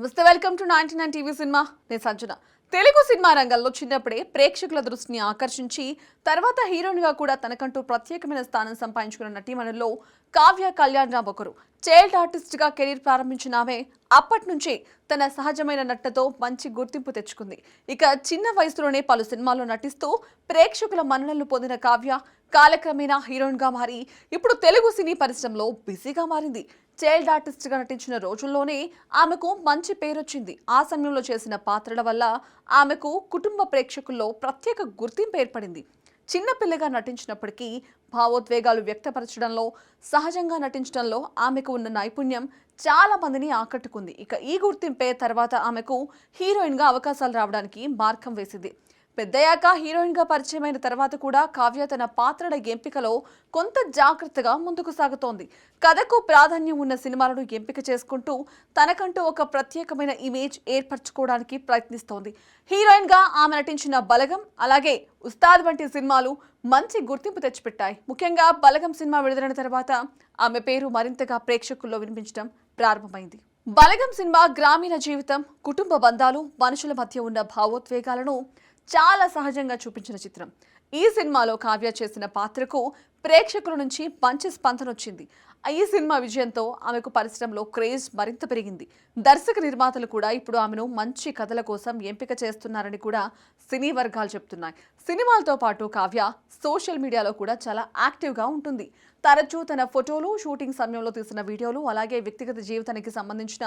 Welcome to 99 TV cinema. నేను Sanjana. Telugu cinema రంగంలో చిన్నప్పుడే ప్రేక్షకుల దృష్టిని ఆకర్షించి తర్వాత హీరోయిన్ గా కూడా తనకంటూ ప్రత్యేకమైన స్థానం సంపాదించుకున్న నటీమణుల్లో కావ్య కళ్యాణ్ రామ్ ఒకరు. చైల్డ్ ఆర్టిస్ట్ గా కెరీర్ ప్రారంభించిన ఆమె అప్పటి నుంచి తన సహజమైన నటనతో మంచి గుర్తింపు తెచ్చుకుంది. ఇక చిన్న వయసులోనే పలు సినిమాల్లో నటిస్తూ ప్రేక్షకుల మన్ననలు పొందిన కావ్య కాలక్రమేణా హీరోయిన్ గా మారి ఇప్పుడు తెలుగు సినీ పరిశ్రమలో బిజీగా మారింది. చైల్డ్ ఆర్టిస్ట్ గా నటించిన రోజుల్లోనే ఆమెకు మంచి పేరొచ్చింది. ఆ సమయంలో చేసిన పాత్రల వల్ల ఆమెకు కుటుంబ ప్రేక్షకుల్లో ప్రత్యేక గుర్తింపు ఏర్పడింది. చిన్నపిల్లగా నటించినప్పటికీ భావోద్వేగాలు వ్యక్తపరచడంలో, సహజంగా నటించడంలో ఆమెకు ఉన్న నైపుణ్యం చాలా మందిని ఆకట్టుకుంది. ఇక ఈ గుర్తింపే తర్వాత ఆమెకు హీరోయిన్ గా అవకాశాలు రావడానికి మార్గం వేసింది. పెద్దయ్యాక హీరోయిన్ గా పరిచయమైన తర్వాత కూడా కావ్య తన పాత్రల ఎంపికలో కొంత జాగ్రత్తగా ముందుకు సాగుతోంది. కథకు ప్రాధాన్యం ఉన్న సినిమాలను ఎంపిక చేసుకుంటూ తనకంటూ ఒక ప్రత్యేకమైన ఇమేజ్ ఏర్పరచుకోవడానికి ప్రయత్నిస్తోంది. హీరోయిన్ గా ఆమె నటించిన బలగం, అలాగే ఉస్తాద్ వంటి సినిమాలు మంచి గుర్తింపు తెచ్చిపెట్టాయి. ముఖ్యంగా బలగం సినిమా విడుదలైన తర్వాత ఆమె పేరు మరింతగా ప్రేక్షకుల్లో వినిపించడం ప్రారంభమైంది. బలగం సినిమా గ్రామీణ జీవితం, కుటుంబ బంధాలు, మనుషుల మధ్య ఉన్న భావోద్వేగాలను చాలా సహజంగా చూపించిన చిత్రం. ఈ సినిమాలో కావ్య చేసిన పాత్రకు ప్రేక్షకుల నుంచి మంచి స్పందన వచ్చింది. ఈ సినిమా విజయంతో ఆమెకు పరిశ్రమలో క్రేజ్ మరింత పెరిగింది. దర్శక నిర్మాతలు కూడా ఇప్పుడు ఆమెను మంచి కథల కోసం ఎంపిక చేస్తున్నారని కూడా సినీ వర్గాలు చెప్తున్నాయి. సినిమాలతో పాటు కావ్య సోషల్ మీడియాలో కూడా చాలా యాక్టివ్గా ఉంటుంది. తరచూ తన ఫోటోలు, షూటింగ్ సమయంలో తీసిన వీడియోలు, అలాగే వ్యక్తిగత జీవితానికి సంబంధించిన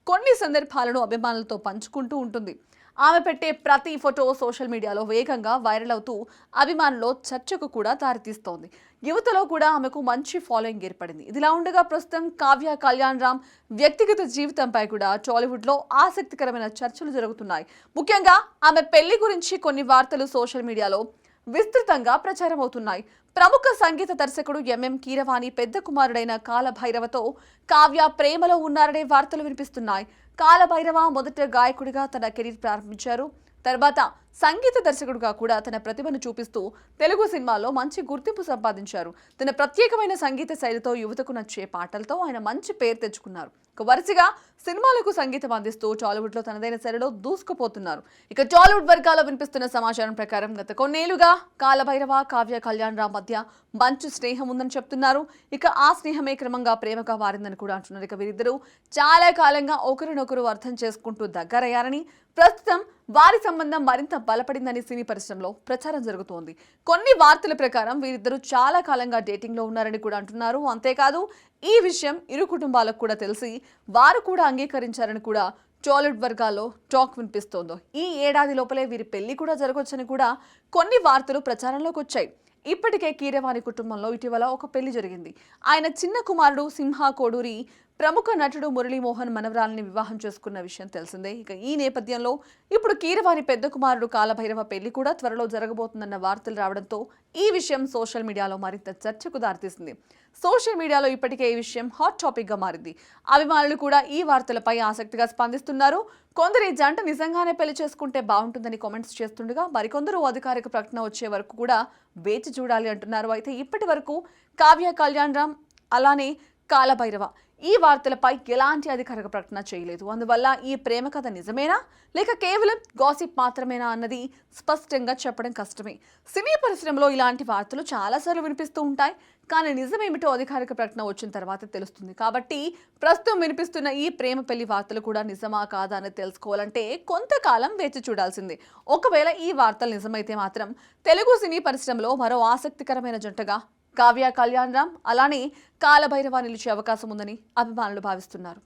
కొన్ని సందర్భాలను అభిమానులతో పంచుకుంటూ ఉంటుంది. ఆమె పెట్టే ప్రతి ఫోటో సోషల్ మీడియాలో వేగంగా వైరల్ అవుతూ అభిమానుల్లో చర్చకు కూడా దారితీస్తోంది. యువతలో కూడా ఆమెకు మంచి ఫాలోయింగ్ ఏర్పడింది. ఇదిలా ఉండగా ప్రస్తుతం కావ్య కళ్యాణ్ రామ్ వ్యక్తిగత జీవితంపై కూడా టాలీవుడ్లో ఆసక్తికరమైన చర్చలు జరుగుతున్నాయి. ముఖ్యంగా ఆమె పెళ్లి గురించి కొన్ని వార్తలు సోషల్ మీడియాలో విస్తృతంగా ప్రచారం అవుతున్నాయి. ప్రముఖ సంగీత దర్శకుడు ఎంఎం కీరవాణి పెద్ద కుమారుడైన కాలభైరవతో కావ్య ప్రేమలో ఉన్నారనే వార్తలు వినిపిస్తున్నాయి. కాలభైరవ మొదట గాయకుడిగా తన కెరీర్ ప్రారంభించారు. తర్వాత సంగీత దర్శకుడిగా కూడా తన ప్రతిభను చూపిస్తూ తెలుగు సినిమాల్లో మంచి గుర్తింపు సంపాదించారు. తన ప్రత్యేకమైన సంగీత శైలితో యువతకు నచ్చే పాటలతో ఆయన మంచి పేరు తెచ్చుకున్నారు. వరుసగా సినిమాలకు సంగీతం అందిస్తూ టాలీవుడ్ లో తనదైన శైలిలో దూసుకుపోతున్నారు. ఇక టాలీవుడ్ వర్గాల్లో వినిపిస్తున్న సమాచారం ప్రకారం గత కొన్నేళ్లుగా కాలభైరవ, కావ్య కళ్యాణ్ రామ్ మధ్య మంచి స్నేహం ఉందని చెప్తున్నారు. ఇక ఆ స్నేహమే క్రమంగా ప్రేమగా మారిందని కూడా అంటున్నారు. ఇక వీరిద్దరూ చాలా కాలంగా ఒకరినొకరు అర్థం చేసుకుంటూ దగ్గరయ్యారని, ప్రస్తుతం వారి సంబంధం మరింత బలపడిందని సినీ పరిశ్రమలో ప్రచారం జరుగుతోంది. కొన్ని వార్తల ప్రకారం వీరిద్దరూ చాలా కాలంగా డేటింగ్ లో ఉన్నారని కూడా అంటున్నారు. అంతేకాదు ఈ విషయం ఇరు కుటుంబాలకు కూడా తెలిసి వారు కూడా అంగీకరించారని కూడా టాలీవుడ్ వర్గాల్లో టాక్ వినిపిస్తోంది. ఈ ఏడాది లోపలే వీరి పెళ్లి కూడా జరగొచ్చని కూడా కొన్ని వార్తలు ప్రచారంలోకి వచ్చాయి. ఇప్పటికే కీరవాణి కుటుంబంలో ఇటీవల ఒక పెళ్లి జరిగింది. ఆయన చిన్న కుమారుడు సింహ కోడూరి ప్రముఖ నటుడు మురళీమోహన్ మనవరాలని వివాహం చేసుకున్న విషయం తెలిసిందే. ఇక ఈ నేపథ్యంలో ఇప్పుడు కీరవాణి పెద్ద కుమారుడు కాలభైరవ పెళ్లి కూడా త్వరలో జరగబోతుందన్న వార్తలు రావడంతో ఈ విషయం సోషల్ మీడియాలో మరింత చర్చకు దారితీసింది. సోషల్ మీడియాలో ఇప్పటికే ఈ విషయం హాట్ టాపిక్ గా మారింది. అభిమానులు కూడా ఈ వార్తలపై ఆసక్తిగా స్పందిస్తున్నారు. కొందరు ఈ జంట నిజంగానే పెళ్లి చేసుకుంటే బాగుంటుందని కామెంట్స్ చేస్తుండగా మరికొందరు అధికారిక ప్రకటన వచ్చే వరకు కూడా వేచి చూడాలి అంటున్నారు. అయితే ఇప్పటి వరకు కావ్య కళ్యాణ్ రామ్ అలానే కాలభైరవ ఈ వార్తలపై ఎలాంటి అధికారిక ప్రకటన చేయలేదు. అందువల్ల ఈ ప్రేమ కథ నిజమేనా లేక కేవలం గాసిప్ మాత్రమేనా అన్నది స్పష్టంగా చెప్పడం కష్టమే. సినీ పరిశ్రమలో ఇలాంటి వార్తలు చాలాసార్లు వినిపిస్తూ ఉంటాయి. కానీ నిజమేమిటో అధికారిక ప్రకటన వచ్చిన తర్వాత తెలుస్తుంది. కాబట్టి ప్రస్తుతం వినిపిస్తున్న ఈ ప్రేమ పెళ్లి వార్తలు కూడా నిజమా కాదా అని తెలుసుకోవాలంటే కొంతకాలం వేచి చూడాల్సిందే. ఒకవేళ ఈ వార్తలు నిజమైతే మాత్రం తెలుగు సినీ పరిశ్రమలో మరో ఆసక్తికరమైన జంటగా కావ్య కళ్యాణ్ రామ్ అలానే కాలభైరవ నిలిచే అవకాశం ఉందని అభిమానులు భావిస్తున్నారు.